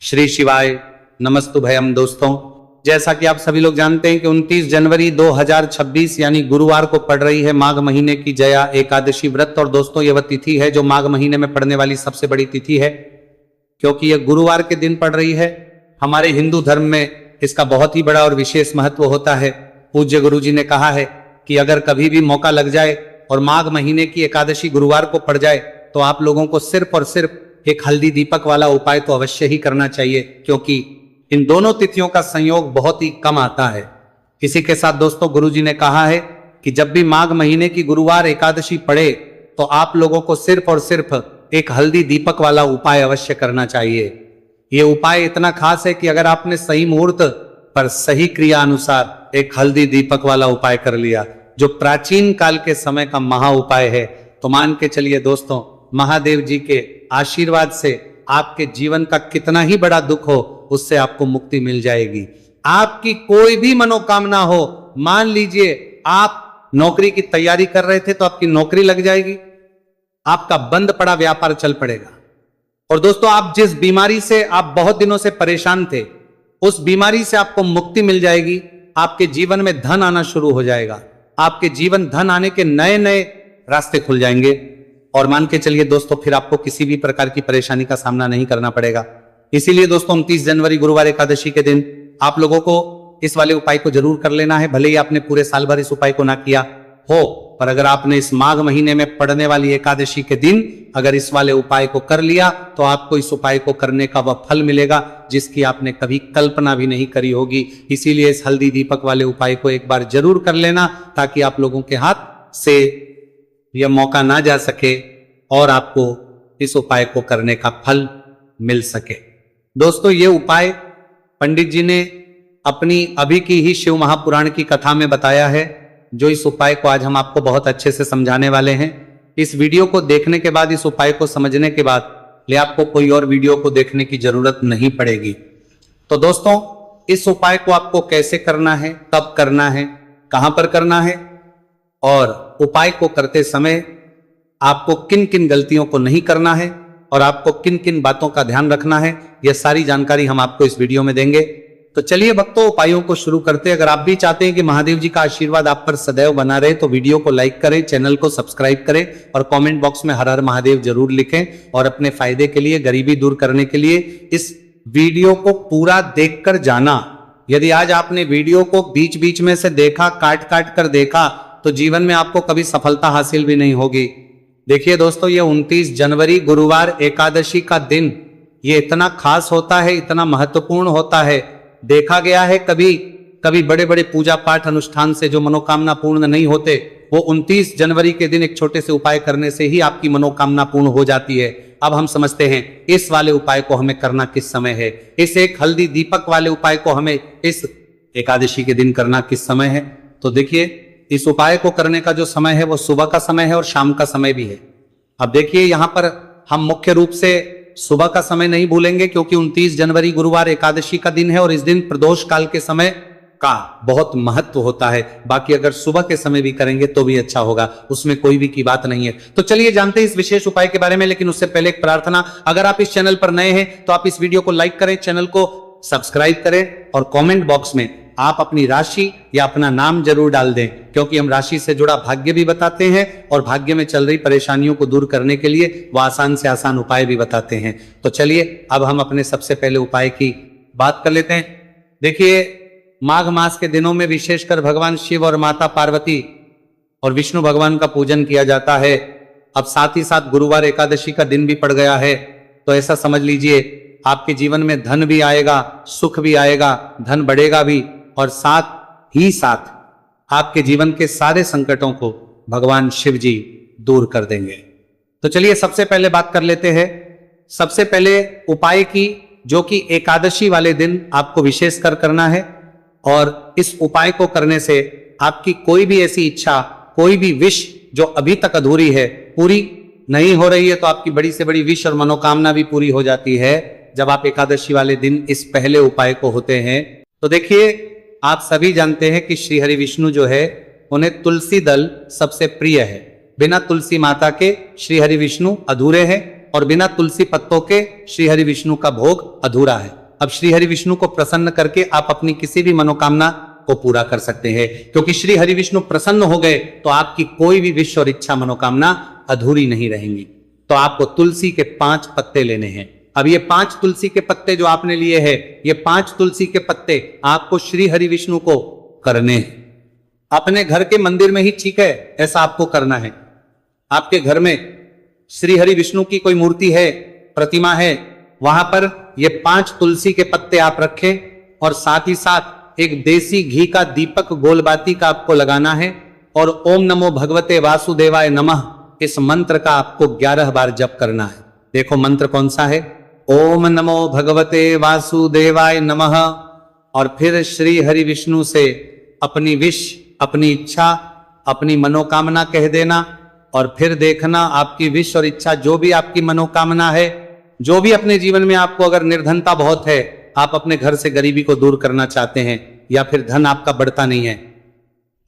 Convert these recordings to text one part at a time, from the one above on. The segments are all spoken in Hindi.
श्री शिवाय नमस्तुभयम। दोस्तों, जैसा कि आप सभी लोग जानते हैं कि 29 जनवरी 2026 यानी गुरुवार को पड़ रही है माघ महीने की जया एकादशी व्रत। और दोस्तों, यह वह तिथि है जो माघ महीने में पड़ने वाली सबसे बड़ी तिथि है, क्योंकि यह गुरुवार के दिन पड़ रही है। हमारे हिंदू धर्म में इसका बहुत ही बड़ा और विशेष महत्व होता है। पूज्य गुरु जी ने कहा है कि अगर कभी भी मौका लग जाए और माघ महीने की एकादशी गुरुवार को पड़ जाए तो आप लोगों को सिर्फ और सिर्फ एक हल्दी दीपक वाला उपाय तो अवश्य ही करना चाहिए, क्योंकि इन दोनों तिथियों का संयोग बहुत ही कम आता है। इसी के साथ दोस्तों, गुरुजी ने कहा है कि जब भी माघ महीने की गुरुवार एकादशी पड़े तो आप लोगों को सिर्फ और सिर्फ एक हल्दी दीपक वाला उपाय अवश्य करना चाहिए। ये उपाय इतना खास है कि अगर आपने सही मुहूर्त पर सही क्रिया अनुसार एक हल्दी दीपक वाला उपाय कर लिया, जो प्राचीन काल के समय का महा उपाय है, तो मान के चलिए दोस्तों, महादेव जी के आशीर्वाद से आपके जीवन का कितना ही बड़ा दुख हो, उससे आपको मुक्ति मिल जाएगी। आपकी कोई भी मनोकामना हो, मान लीजिए आप नौकरी की तैयारी कर रहे थे तो आपकी नौकरी लग जाएगी, आपका बंद पड़ा व्यापार चल पड़ेगा। और दोस्तों, आप जिस बीमारी से आप बहुत दिनों से परेशान थे, उस बीमारी से आपको मुक्ति मिल जाएगी। आपके जीवन में धन आना शुरू हो जाएगा, आपके जीवन धन आने के नए नए रास्ते खुल जाएंगे। और मान के चलिए दोस्तों, फिर आपको किसी भी प्रकार की परेशानी का सामना नहीं करना पड़ेगा। इसीलिए दोस्तों, 29 जनवरी गुरुवार एकादशी के दिन आप लोगों को इस वाले उपाय को जरूर कर लेना है। भले ही आपने पूरे साल भर इस उपाय को ना किया हो, पर अगर आपने इस माघ महीने में पड़ने वाली एकादशी के दिन अगर इस वाले उपाय को कर लिया तो आपको इस उपाय को करने का वह फल मिलेगा जिसकी आपने कभी कल्पना भी नहीं करी होगी। इसीलिए इस हल्दी दीपक वाले उपाय को एक बार जरूर कर लेना, ताकि आप लोगों के हाथ से यह मौका ना जा सके और आपको इस उपाय को करने का फल मिल सके। दोस्तों, ये उपाय पंडित जी ने अपनी अभी की ही शिव महापुराण की कथा में बताया है, जो इस उपाय को आज हम आपको बहुत अच्छे से समझाने वाले हैं। इस वीडियो को देखने के बाद, इस उपाय को समझने के बाद ले आपको कोई और वीडियो को देखने की जरूरत नहीं पड़ेगी। तो दोस्तों, इस उपाय को आपको कैसे करना है, कब करना है, कहां पर करना है और उपाय को करते समय आपको किन किन गलतियों को नहीं करना है और आपको किन किन बातों का ध्यान रखना है, यह सारी जानकारी हम आपको इस वीडियो में देंगे। तो चलिए भक्तों, उपायों को शुरू करते हैं। अगर आप भी चाहते हैं कि महादेव जी का आशीर्वाद आप पर सदैव बना रहे, तो वीडियो को लाइक करें, चैनल को सब्सक्राइब करें और कमेंट बॉक्स में हर हर महादेव जरूर लिखें। और अपने फायदे के लिए, गरीबी दूर करने के लिए इस वीडियो को पूरा देखकर जाना। यदि आज आपने वीडियो को बीच बीच में से देखा, काट काट कर देखा, तो जीवन में आपको कभी सफलता हासिल भी नहीं होगी। देखिए दोस्तों, ये 29 जनवरी गुरुवार एकादशी का दिन ये इतना खास होता है, इतना महत्वपूर्ण होता है। देखा गया है कभी बड़े बड़े पूजा पाठ अनुष्ठान से जो मनोकामना पूर्ण नहीं होते, वो 29 जनवरी के दिन एक छोटे से उपाय करने से ही आपकी मनोकामना पूर्ण हो जाती है। अब हम समझते हैं इस वाले उपाय को हमें करना किस समय है। इस एक हल्दी दीपक वाले उपाय को हमें इस एकादशी के दिन करना किस समय है। तो देखिए, इस उपाय को करने का जो समय है वो सुबह का समय है और शाम का समय भी है। अब देखिए, यहां पर हम मुख्य रूप से सुबह का समय नहीं भूलेंगे, क्योंकि 29 जनवरी गुरुवार एकादशी का दिन है और इस दिन प्रदोष काल के समय का बहुत महत्व होता है। बाकी अगर सुबह के समय भी करेंगे तो भी अच्छा होगा, उसमें कोई भी की बात नहीं है। तो चलिए जानते हैं इस विशेष उपाय के बारे में। लेकिन उससे पहले एक प्रार्थना, अगर आप इस चैनल पर नए हैं तो आप इस वीडियो को लाइक करें, चैनल को सब्सक्राइब करें और कमेंट बॉक्स में आप अपनी राशि या अपना नाम जरूर डाल दें, क्योंकि हम राशि से जुड़ा भाग्य भी बताते हैं और भाग्य में चल रही परेशानियों को दूर करने के लिए वो आसान से आसान उपाय भी बताते हैं। तो चलिए अब हम अपने सबसे पहले उपाय की बात कर लेते हैं। देखिए, माघ मास के दिनों में विशेषकर भगवान शिव और माता पार्वती और विष्णु भगवान का पूजन किया जाता है। अब साथ ही साथ गुरुवार एकादशी का दिन भी पड़ गया है, तो ऐसा समझ लीजिए आपके जीवन में धन भी आएगा, सुख भी आएगा, धन बढ़ेगा भी, और साथ ही साथ आपके जीवन के सारे संकटों को भगवान शिव जी दूर कर देंगे। तो चलिए सबसे पहले बात कर लेते हैं सबसे पहले उपाय की, जो कि एकादशी वाले दिन आपको विशेष कर करना है। और इस उपाय को करने से आपकी कोई भी ऐसी इच्छा, कोई भी विश जो अभी तक अधूरी है, पूरी नहीं हो रही है, तो आपकी बड़ी से बड़ी विश और मनोकामना भी पूरी हो जाती है जब आप एकादशी वाले दिन इस पहले उपाय को होते हैं। तो देखिए, आप सभी जानते हैं कि श्री हरि विष्णु जो है, उन्हें तुलसी दल सबसे प्रिय है। बिना तुलसी माता के श्री हरि विष्णु अधूरे हैं और बिना तुलसी पत्तों के श्री हरि विष्णु का भोग अधूरा है। अब श्री हरि विष्णु को प्रसन्न करके आप अपनी किसी भी मनोकामना को पूरा कर सकते हैं, क्योंकि श्री हरि विष्णु प्रसन्न हो गए तो आपकी कोई भी विश और इच्छा मनोकामना अधूरी नहीं रहेंगी। तो आपको तुलसी के 5 पत्ते लेने हैं। अब ये 5 तुलसी के पत्ते जो आपने लिए हैं, ये 5 तुलसी के पत्ते आपको श्री हरि विष्णु को करने हैं। अपने घर के मंदिर में ही ठीक है, ऐसा आपको करना है। आपके घर में श्री हरि विष्णु की कोई मूर्ति है, प्रतिमा है, वहां पर ये 5 तुलसी के पत्ते आप रखें और साथ ही साथ एक देसी घी का दीपक गोलबाती का आपको लगाना है और ओम नमो भगवते वासुदेवाय नमः इस मंत्र का आपको 11 बार जप करना है। देखो मंत्र कौन सा है, ओम नमो भगवते वासुदेवाय नमः। और फिर श्री हरि विष्णु से अपनी विश, अपनी इच्छा, अपनी मनोकामना कह देना और फिर देखना आपकी विश और इच्छा, जो भी आपकी मनोकामना है, जो भी अपने जीवन में आपको अगर निर्धनता बहुत है, आप अपने घर से गरीबी को दूर करना चाहते हैं, या फिर धन आपका बढ़ता नहीं है,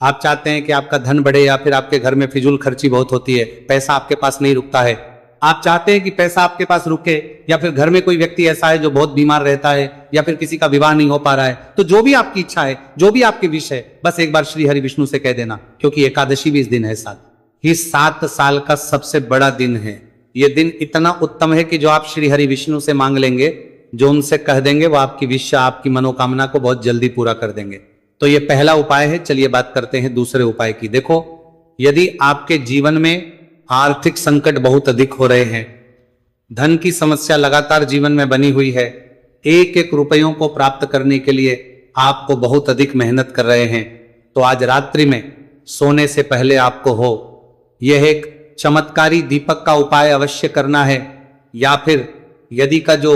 आप चाहते हैं कि आपका धन बढ़े, या फिर आपके घर में फिजूल खर्ची बहुत होती है, पैसा आपके पास नहीं रुकता है, आप चाहते हैं कि पैसा आपके पास रुके, या फिर घर में कोई व्यक्ति ऐसा है जो बहुत बीमार रहता है, या फिर किसी का विवाह नहीं हो पा रहा है, तो जो भी आपकी इच्छा है, जो भी आपकी विश है, बस एक बार श्री हरि विष्णु से कह देना, क्योंकि एकादशी भी इस दिन है। साथ ही 7 साल का सबसे बड़ा दिन है। ये दिन इतना उत्तम है कि जो आप श्री हरि विष्णु से मांग लेंगे, जो उनसे कह देंगे, वो आपकी विश, आपकी मनोकामना को बहुत जल्दी पूरा कर देंगे। तो ये पहला उपाय है। चलिए बात करते हैं दूसरे उपाय की। देखो, यदि आपके जीवन में आर्थिक संकट बहुत अधिक हो रहे हैं, धन की समस्या लगातार जीवन में बनी हुई है, एक एक रुपयों को प्राप्त करने के लिए आपको बहुत अधिक मेहनत कर रहे हैं, तो आज रात्रि में सोने से पहले आपको हो यह एक चमत्कारी दीपक का उपाय अवश्य करना है। या फिर यदि का जो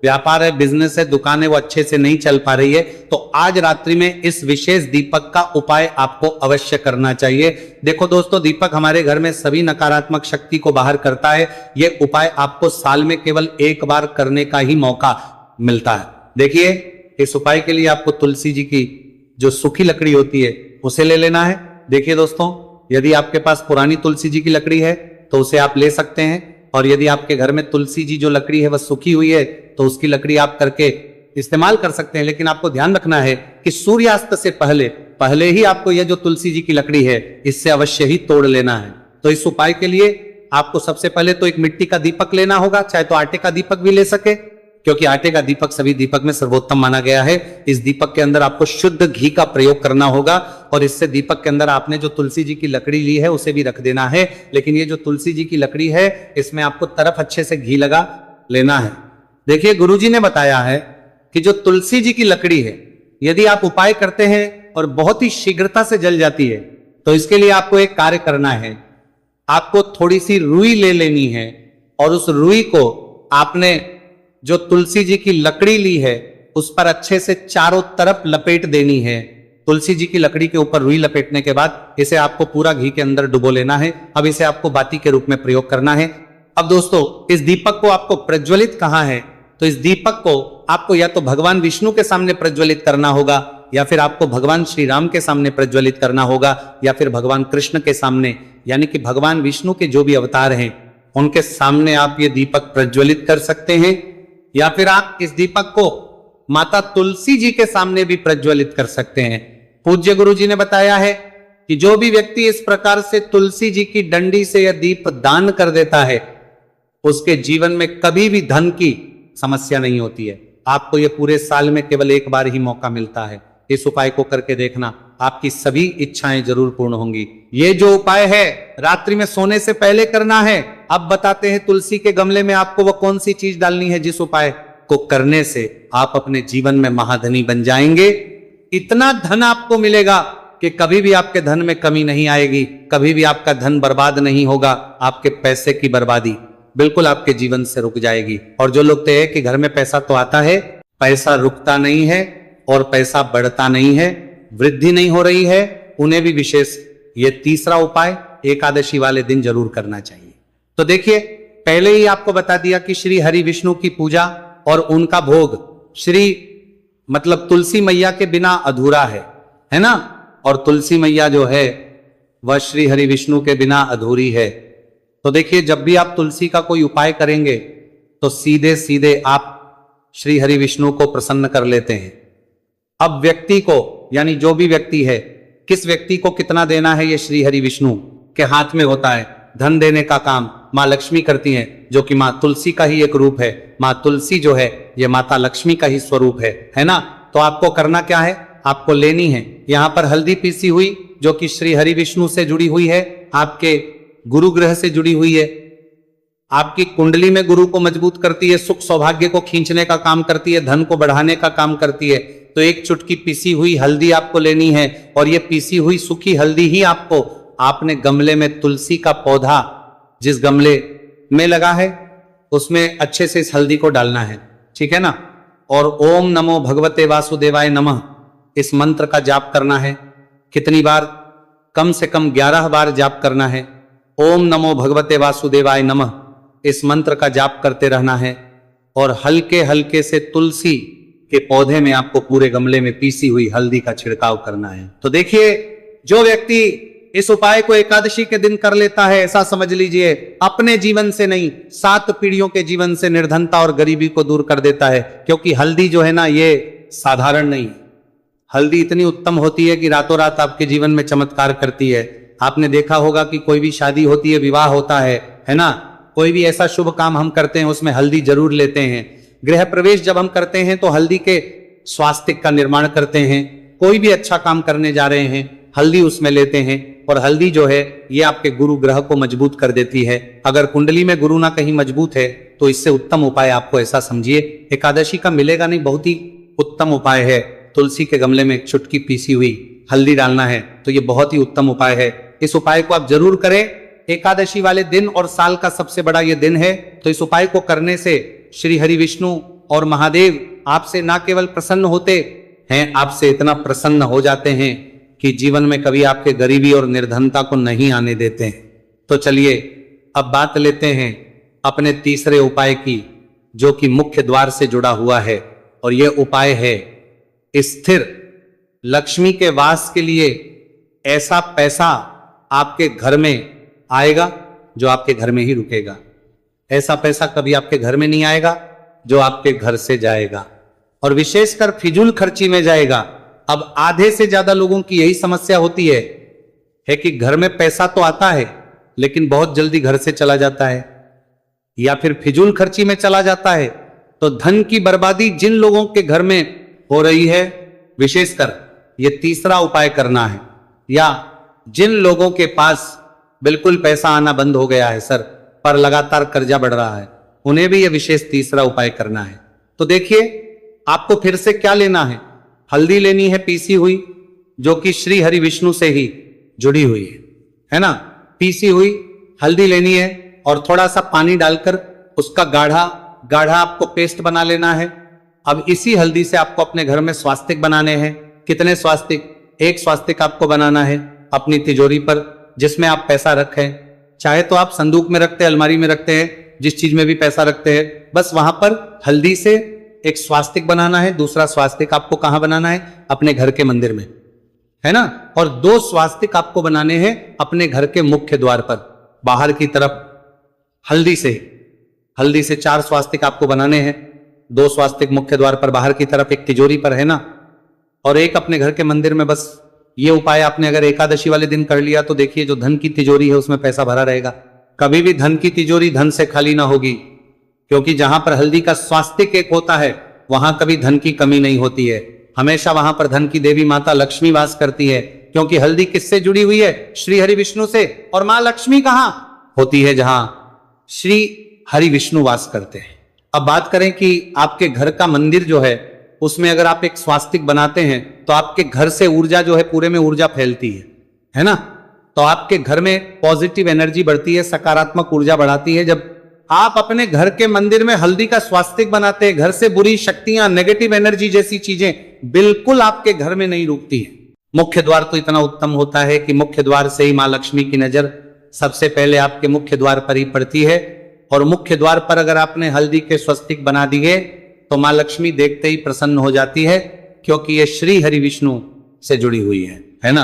व्यापार है, बिजनेस है, दुकान है, वो अच्छे से नहीं चल पा रही है, तो आज रात्रि में इस विशेष दीपक का उपाय आपको अवश्य करना चाहिए। देखो दोस्तों, दीपक हमारे घर में सभी नकारात्मक शक्ति को बाहर करता है। यह उपाय आपको साल में केवल एक बार करने का ही मौका मिलता है। देखिए, इस उपाय के लिए आपको तुलसी जी की जो सूखी लकड़ी होती है उसे ले लेना है। देखिए दोस्तों, यदि आपके पास पुरानी तुलसी जी की लकड़ी है तो उसे आप ले सकते हैं, और यदि आपके घर में तुलसी जी जो लकड़ी है वह सूखी हुई है तो उसकी लकड़ी आप करके इस्तेमाल कर सकते हैं। लेकिन आपको ध्यान रखना है कि सूर्यास्त से पहले ही आपको यह जो तुलसी जी की लकड़ी है इससे अवश्य ही तोड़ लेना है। तो इस उपाय के लिए आपको सबसे पहले तो एक मिट्टी का दीपक लेना होगा, चाहे तो आटे का दीपक भी ले सके, क्योंकि आटे का दीपक सभी दीपक में सर्वोत्तम माना गया है। इस दीपक के अंदर आपको शुद्ध घी का प्रयोग करना होगा, और इससे दीपक के अंदर आपने जो तुलसी जी की लकड़ी ली है उसे भी रख देना है। लेकिन ये जो तुलसी जी की लकड़ी है, इसमें आपको तरफ अच्छे से घी लगा लेना है। देखिए, गुरुजी ने बताया है कि जो तुलसी जी की लकड़ी है, यदि आप उपाय करते हैं और बहुत ही शीघ्रता से जल जाती है, तो इसके लिए आपको एक कार्य करना है। आपको थोड़ी सी रुई ले लेनी है, और उस रुई को आपने जो तुलसी जी की लकड़ी ली है उस पर अच्छे से चारों तरफ लपेट देनी है। तुलसी जी की लकड़ी के ऊपर रुई लपेटने के बाद इसे आपको पूरा घी के अंदर डुबो लेना है। अब इसे आपको बाती के रूप में प्रयोग करना है। अब दोस्तों, इस दीपक को आपको प्रज्वलित कहाँ है, तो इस दीपक को आपको या तो भगवान विष्णु के सामने प्रज्वलित करना होगा, या फिर आपको भगवान श्री राम के सामने प्रज्वलित करना होगा, या फिर भगवान कृष्ण के सामने, यानी कि भगवान विष्णु के जो भी अवतार हैं उनके सामने आप ये दीपक प्रज्वलित कर सकते हैं। या फिर आप इस दीपक को माता तुलसी जी के सामने भी प्रज्वलित कर सकते हैं। पूज्य गुरु जी ने बताया है कि जो भी व्यक्ति इस प्रकार से तुलसी जी की डंडी से यह दीप दान कर देता है, उसके जीवन में कभी भी धन की समस्या नहीं होती है। आपको यह पूरे साल में केवल एक बार ही मौका मिलता है। इस उपाय को करके देखना, आपकी सभी इच्छाएं जरूर पूर्ण होंगी। ये जो उपाय है रात्रि में सोने से पहले करना है। अब बताते हैं तुलसी के गमले में आपको वो कौन सी चीज डालनी है जिस उपाय को करने से आप अपने जीवन में महाधनी बन जाएंगे। इतना धन आपको मिलेगा कि कभी भी आपके धन में कमी नहीं आएगी, कभी भी आपका धन बर्बाद नहीं होगा। आपके पैसे की बर्बादी बिल्कुल आपके जीवन से रुक जाएगी। और जो लोग कहते हैं कि घर में पैसा तो आता है, पैसा रुकता नहीं है और पैसा बढ़ता नहीं है, वृद्धि नहीं हो रही है, उन्हें भी विशेष ये तीसरा उपाय एकादशी वाले दिन जरूर करना चाहिए। तो देखिए, पहले ही आपको बता दिया कि श्री हरि विष्णु की पूजा और उनका भोग श्री मतलब तुलसी मैया के बिना अधूरा है ना। और तुलसी मैया जो है वह श्री हरि विष्णु के बिना अधूरी है। तो देखिए, जब भी आप तुलसी का कोई उपाय करेंगे तो सीधे सीधे आप श्री हरि विष्णु को प्रसन्न कर लेते हैं। अब व्यक्ति को, यानी जो भी व्यक्ति है, किस व्यक्ति को कितना देना है, ये श्री हरि विष्णु के हाथ में होता है। धन देने का काम माँ लक्ष्मी करती हैं, जो कि माँ तुलसी का ही एक रूप है। माँ तुलसी जो है ये माता लक्ष्मी का ही स्वरूप है ना। तो आपको करना क्या है, आपको लेनी है यहाँ पर हल्दी पीसी हुई, जो कि श्री हरि विष्णु से जुड़ी हुई है, आपके गुरु ग्रह से जुड़ी हुई है, आपकी कुंडली में गुरु को मजबूत करती है, सुख सौभाग्य को खींचने का काम करती है, धन को बढ़ाने का काम करती है। तो एक चुटकी पीसी हुई हल्दी आपको लेनी है, और ये पीसी हुई सूखी हल्दी ही आपने गमले में तुलसी का पौधा जिस गमले में लगा है उसमें अच्छे से इस हल्दी को डालना है, ठीक है ना। और ओम नमो भगवते वासुदेवाय नमः इस मंत्र का जाप करना है। कितनी बार, कम से कम 11 बार जाप करना है। ओम नमो भगवते वासुदेवाय नमः इस मंत्र का जाप करते रहना है, और हल्के हल्के से तुलसी के पौधे में आपको पूरे गमले में पीसी हुई हल्दी का छिड़काव करना है। तो देखिए, जो व्यक्ति इस उपाय को एकादशी के दिन कर लेता है, ऐसा समझ लीजिए अपने जीवन से नहीं, 7 पीढ़ियों के जीवन से निर्धनता और गरीबी को दूर कर देता है। क्योंकि हल्दी जो है ना, ये साधारण नहीं, हल्दी इतनी उत्तम होती है कि रातों रात आपके जीवन में चमत्कार करती है। आपने देखा होगा कि कोई भी शादी होती है, विवाह होता है ना, कोई भी ऐसा शुभ काम हम करते हैं उसमें हल्दी जरूर लेते हैं। गृह प्रवेश जब हम करते हैं तो हल्दी के स्वास्तिक का निर्माण करते हैं। कोई भी अच्छा काम करने जा रहे हैं, हल्दी उसमें लेते हैं। और हल्दी जो है ये आपके गुरु ग्रह को मजबूत कर देती है। अगर कुंडली में गुरु ना कहीं मजबूत है तो इससे उत्तम उपाय आपको ऐसा समझिए एकादशी का मिलेगा नहीं, बहुत ही उत्तम उपाय है। तुलसी के गमले में एक चुटकी पीसी हुई हल्दी डालना है, तो ये बहुत ही उत्तम उपाय है। इस उपाय को आप जरूर करें। एकादशी वाले दिन और साल का सबसे बड़ा ये दिन है, तो इस उपाय को करने से श्री हरि विष्णु और महादेव आपसे ना केवल प्रसन्न होते हैं, आपसे इतना प्रसन्न हो जाते हैं कि जीवन में कभी आपके गरीबी और निर्धनता को नहीं आने देते हैं। तो चलिए अब बात लेते हैं अपने तीसरे उपाय की, जो कि मुख्य द्वार से जुड़ा हुआ है। और यह उपाय है स्थिर लक्ष्मी के वास के लिए। ऐसा पैसा आपके घर में आएगा जो आपके घर में ही रुकेगा। ऐसा पैसा कभी आपके घर में नहीं आएगा जो आपके घर से जाएगा, और विशेषकर फिजूल खर्ची में जाएगा। अब आधे से ज्यादा लोगों की यही समस्या होती है कि घर में पैसा तो आता है लेकिन बहुत जल्दी घर से चला जाता है, या फिर फिजूल खर्ची में चला जाता है। तो धन की बर्बादी जिन लोगों के घर में हो रही है, विशेषकर ये तीसरा उपाय करना है। या जिन लोगों के पास बिल्कुल पैसा आना बंद हो गया है सर, पर लगातार कर्जा बढ़ रहा है, उन्हें भी यह विशेष तीसरा उपाय करना है। तो देखिए, आपको फिर से क्या लेना है, हल्दी लेनी है पीसी हुई, जो कि श्री हरि विष्णु से ही जुड़ी हुई है ना। पीसी हुई हल्दी लेनी है और थोड़ा सा पानी डालकर उसका गाढ़ा गाढ़ा आपको पेस्ट बना लेना है। अब इसी हल्दी से आपको अपने घर में स्वास्तिक बनाने हैं। कितने स्वास्तिक? एक स्वास्तिक आपको बनाना है अपनी तिजोरी पर, जिसमें आप पैसा रखें। चाहे तो आप संदूक में रखते हैं, अलमारी में रखते हैं, जिस चीज में भी पैसा रखते हैं, बस वहां पर हल्दी से एक स्वास्तिक बनाना है। दूसरा स्वास्तिक आपको कहां बनाना है? अपने घर के मंदिर में, है ना। और 2 स्वास्तिक आपको बनाने हैं अपने घर के मुख्य द्वार पर, बाहर की तरफ। हल्दी से 4 स्वास्तिक आपको बनाने हैं। 2 स्वास्तिक मुख्य द्वार पर बाहर की तरफ, एक तिजोरी पर, है ना, और एक अपने घर के मंदिर में। बस ये उपाय आपने अगर एकादशी वाले दिन कर लिया तो देखिए, जो धन की तिजोरी है उसमें पैसा भरा रहेगा। कभी भी धन की तिजोरी धन से खाली ना होगी, क्योंकि जहां पर हल्दी का स्वास्तिक एक होता है वहां कभी धन की कमी नहीं होती है। हमेशा वहां पर धन की देवी माता लक्ष्मी वास करती है, क्योंकि हल्दी किससे जुड़ी हुई है? श्री हरि विष्णु से। और मां लक्ष्मी कहां होती है? जहां श्री हरि विष्णु वास करते हैं। अब बात करें कि आपके घर का मंदिर जो है उसमें अगर आप एक स्वास्तिक बनाते हैं तो आपके घर से ऊर्जा जो है, पूरे में ऊर्जा फैलती है ना। तो आपके घर में पॉजिटिव एनर्जी बढ़ती है, सकारात्मक ऊर्जा बढ़ाती है। जब आप अपने घर के मंदिर में हल्दी का स्वास्तिक बनाते हैं, घर से बुरी शक्तियां, नेगेटिव एनर्जी जैसी चीजें बिल्कुल आपके घर में नहीं रुकती है। मुख्य द्वार तो इतना उत्तम होता है कि मुख्य द्वार से ही मां लक्ष्मी की नजर सबसे पहले आपके मुख्य द्वार पर ही पड़ती है। और मुख्य द्वार पर अगर आपने हल्दी के स्वस्तिक बना दिए तो मां लक्ष्मी देखते ही प्रसन्न हो जाती है, क्योंकि ये श्री हरि विष्णु से जुड़ी हुई है ना।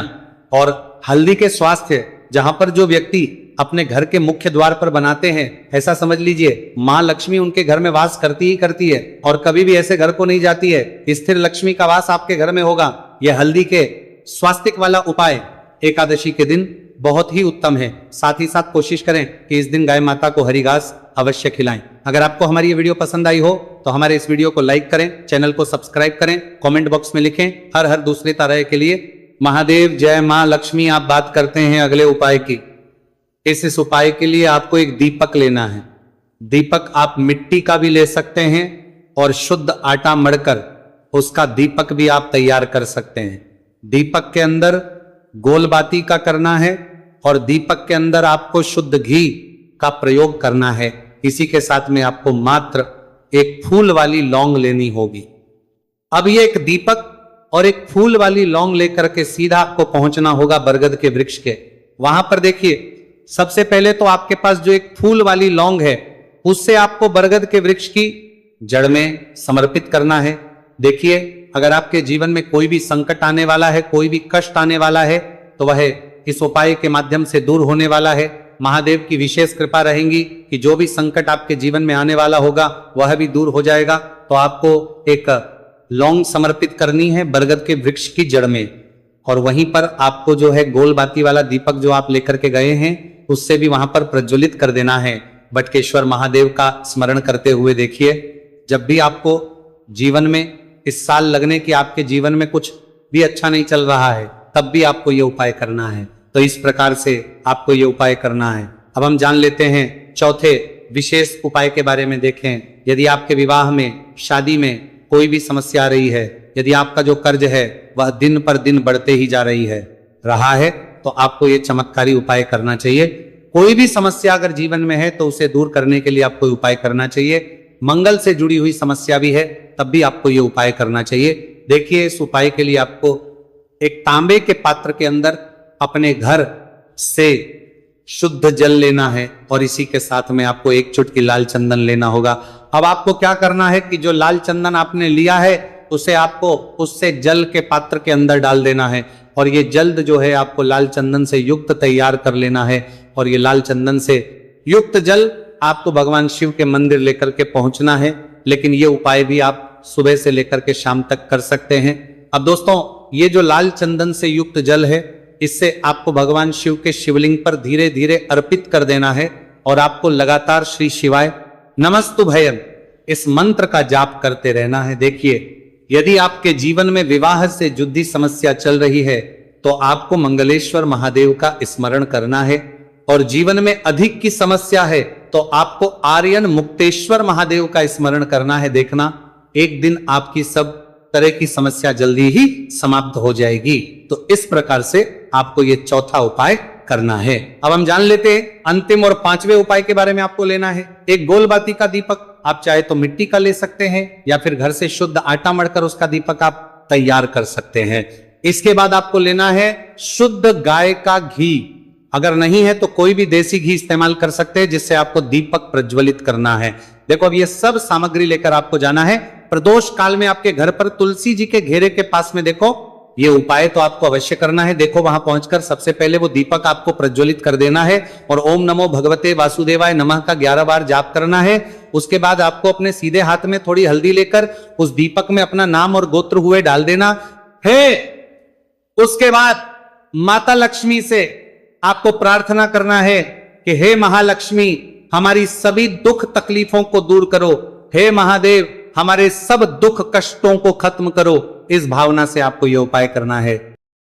और हल्दी के स्वास्थ्य, जहां पर जो व्यक्ति अपने घर के मुख्य द्वार पर बनाते हैं, ऐसा समझ लीजिए माँ लक्ष्मी उनके घर में वास करती ही करती है और कभी भी ऐसे घर को नहीं जाती है। स्थिर लक्ष्मी का वास आपके घर में होगा। यह हल्दी के स्वास्तिक वाला उपाय एकादशी के दिन बहुत ही उत्तम है। साथ ही साथ कोशिश करें कि इस दिन गाय माता को हरी घास अवश्य खिलाएं। अगर आपको हमारी ये वीडियो पसंद आई हो तो हमारे इस वीडियो को लाइक करें, चैनल को सब्सक्राइब करें, कमेंट बॉक्स में लिखें हर दूसरे तरह के लिए महादेव जय मां लक्ष्मी। आप बात करते हैं अगले उपाय की। इस उपाय के लिए आपको एक दीपक लेना है। दीपक आप मिट्टी का भी ले सकते हैं और शुद्ध आटा मढ़कर उसका दीपक भी आप तैयार कर सकते हैं। दीपक के अंदर गोल बाती का करना है और दीपक के अंदर आपको शुद्ध घी का प्रयोग करना है। इसी के साथ में आपको मात्र एक फूल वाली लौंग लेनी होगी। अब ये एक दीपक और एक फूल वाली लौंग लेकर के सीधा आपको पहुंचना होगा बरगद के वृक्ष के। वहां पर देखिए सबसे पहले तो आपके पास जो एक फूल वाली लौंग है उससे आपको बरगद के वृक्ष की जड़ में समर्पित करना है। देखिए अगर आपके जीवन में कोई भी संकट आने वाला है, कोई भी कष्ट आने वाला है तो वह इस उपाय के माध्यम से दूर होने वाला है। महादेव की विशेष कृपा रहेगी कि जो भी संकट आपके जीवन में आने वाला होगा वह भी दूर हो जाएगा। तो आपको एक लौंग समर्पित करनी है बरगद के वृक्ष की जड़ में और वहीं पर आपको जो है गोल बाती वाला दीपक जो आप लेकर के गए हैं उससे भी वहां पर प्रज्वलित कर देना है। बटकेश्वर महादेव का स्मरण करते हुए देखिए जब भी आपको जीवन में इस साल लगने की आपके जीवन में कुछ भी अच्छा नहीं चल रहा है तब भी आपको ये उपाय करना है। तो इस प्रकार से आपको ये उपाय करना है। अब हम जान लेते हैं चौथे विशेष उपाय के बारे में। देखें यदि आपके विवाह में, शादी में कोई भी समस्या आ रही है, यदि आपका जो कर्ज है वह दिन पर दिन बढ़ते ही जा रहा है तो आपको ये चमत्कारी उपाय करना चाहिए। कोई भी समस्या अगर जीवन में है तो उसे दूर करने के लिए आपको उपाय करना चाहिए। मंगल से जुड़ी हुई समस्या भी है तब भी आपको ये उपाय करना चाहिए। देखिए इस उपाय के लिए आपको एक तांबे के पात्र के अंदर अपने घर से शुद्ध जल लेना है और इसी के साथ में आपको एक चुटकी लाल चंदन लेना होगा। अब आपको क्या करना है कि जो लाल चंदन आपने लिया है उसे आपको उससे जल के पात्र के अंदर डाल देना है और ये जल्द जो है आपको लाल चंदन से युक्त तैयार कर लेना है और ये लाल चंदन से युक्त जल आपको भगवान शिव के मंदिर लेकर के पहुंचना है। लेकिन ये उपाय भी आप सुबह से लेकर के शाम तक कर सकते हैं। अब दोस्तों ये जो लाल चंदन से युक्त जल है इससे आपको भगवान शिव के शिवलिंग पर धीरे धीरे अर्पित कर देना है और आपको लगातार श्री शिवाय नमस्तुभयम इस मंत्र का जाप करते रहना है। देखिए यदि आपके जीवन में विवाह से जुड़ी समस्या चल रही है तो आपको मंगलेश्वर महादेव का स्मरण करना है और जीवन में अधिक की समस्या है तो आपको आर्यन मुक्तेश्वर महादेव का स्मरण करना है। देखना एक दिन आपकी सब तरह की समस्या जल्दी ही समाप्त हो जाएगी। तो इस प्रकार से आपको ये चौथा उपाय करना है। अब हम जान लेते हैं अंतिम और पांचवें उपाय के बारे में। आपको लेना है एक गोल बाती का दीपक। आप चाहे तो मिट्टी का ले सकते हैं या फिर घर से शुद्ध आटा मढ़कर उसका दीपक आप तैयार कर सकते हैं। इसके बाद आपको लेना है शुद्ध गाय का घी। अगर नहीं है तो कोई भी देसी घी इस्तेमाल कर सकते हैं जिससे आपको दीपक प्रज्वलित करना है। देखो अब ये सब सामग्री लेकर आपको जाना है। प्रदोष काल में आपके घर पर तुलसी जी के घेरे के पास में देखो ये उपाय तो आपको अवश्य करना है। देखो वहां पहुंचकर सबसे पहले वो दीपक आपको प्रज्वलित कर देना है और ओम नमो भगवते वासुदेवाय नमः का 11 बार जाप करना है। उसके बाद आपको अपने सीधे हाथ में थोड़ी हल्दी लेकर उस दीपक में अपना नाम और गोत्र हुए डाल देना है। उसके बाद माता लक्ष्मी से आपको प्रार्थना करना है कि हे महालक्ष्मी हमारी सभी दुख तकलीफों को दूर करो, हे महादेव हमारे सब दुख कष्टों को खत्म करो। इस भावना से आपको यह उपाय करना है।